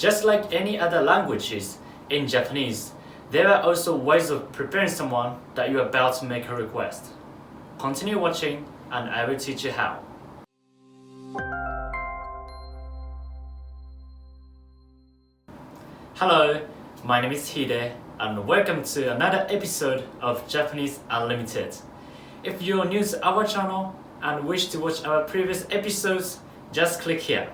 Just like any other languages, in Japanese, there are also ways of preparing someone that you are about to make a request. Continue watching and I will teach you how. Hello, my name is Hide and welcome to another episode of Japanese Unlimited. If you're new to our channel and wish to watch our previous episodes, just click here.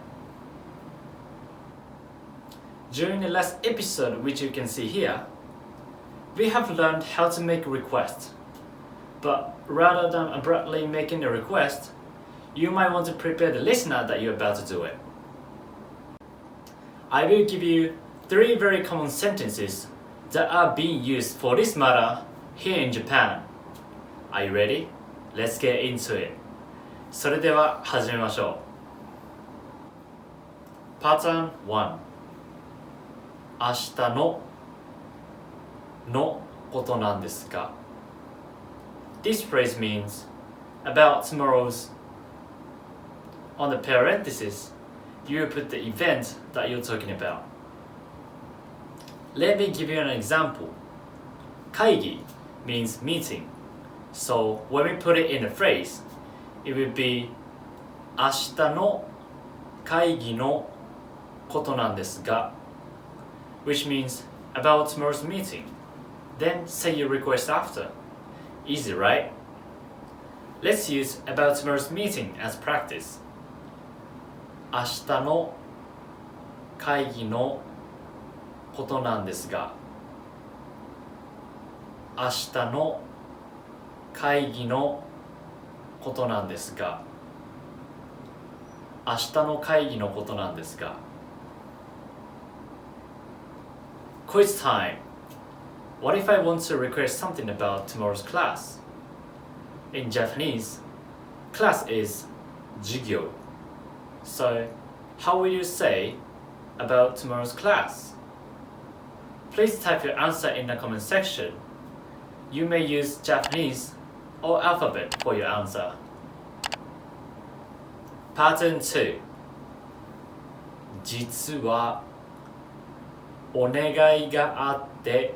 During the last episode, which you can see here, we have learned how to make a request. But rather than abruptly making a request, you might want to prepare the listener that you're about to do it. I will give you 3 very common sentences that are being used for this matter here in Japan. Are you ready? Let's get into it. それでは始めましょう。パターン1、明日のことなんですが。This phrase means about tomorrow's. On the parenthesis, you will put the event that you're talking about. Let me give you an example. 会議 means meeting. So when we put it in a phrase, it will be 明日の会議のことなんですが which means about tomorrow's meeting. Then say your request after. Easy, right? Let's use about tomorrow's meeting as practice. 明日の会議のことなんですが明日の会議のことなんですが明日の会議のことなんですが Quiz time! What if I want to request something about tomorrow's class? In Japanese, class is 授業. So, how will you say about tomorrow's class? Please type your answer in the comment section. You may use Japanese or alphabet for your answer. Pattern 2. 実はお願いがあって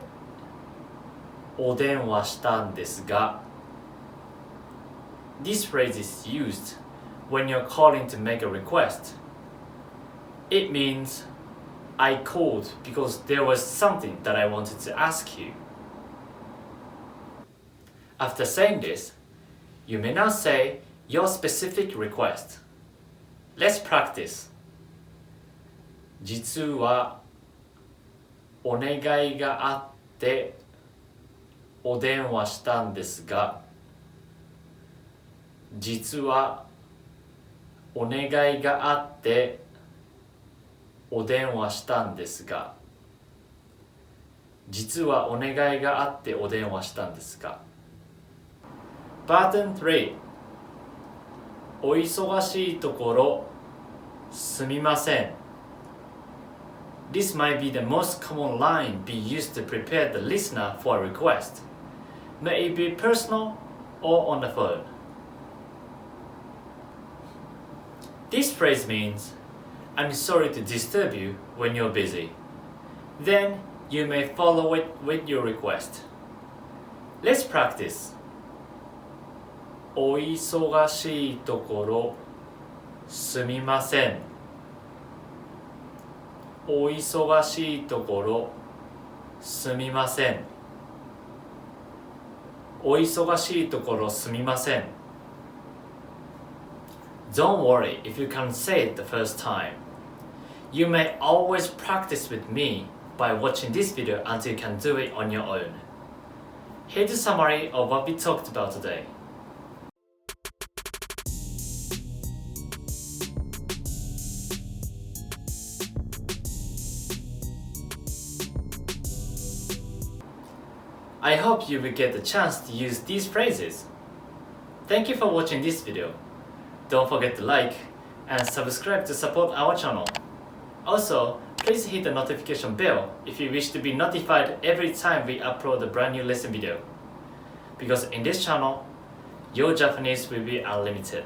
お電話したんですが This phrase is used when you're calling to make a request. It means I called because there was something that I wanted to ask you. After saying this, you may now say your specific request. Let's practice. 実はお願いがあってお電話したんですが実はお願いがあってお電話したんですが実はお願いがあってお電話したんですが Pattern 3 お忙しいところすみません This might be the most common line being used to prepare the listener for a request. May it be personal or on the phone. This phrase means I'm sorry to disturb you when you're busy. Then you may follow it with your request. Let's practice. お忙しいところすみません。お忙しいところすみません。お忙しいところすみません。Don't worry if you can't say it the first time. You may always practice with me by watching this video until you can do it on your own. Here's a summary of what we talked about today. I hope you will get the chance to use these phrases. Thank you for watching this video. Don't forget to like and subscribe to support our channel. Also, please hit the notification bell if you wish to be notified every time we upload a brand new lesson video. Because in this channel, your Japanese will be unlimited.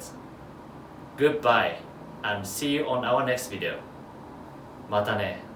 Goodbye and see you on our next video. またね。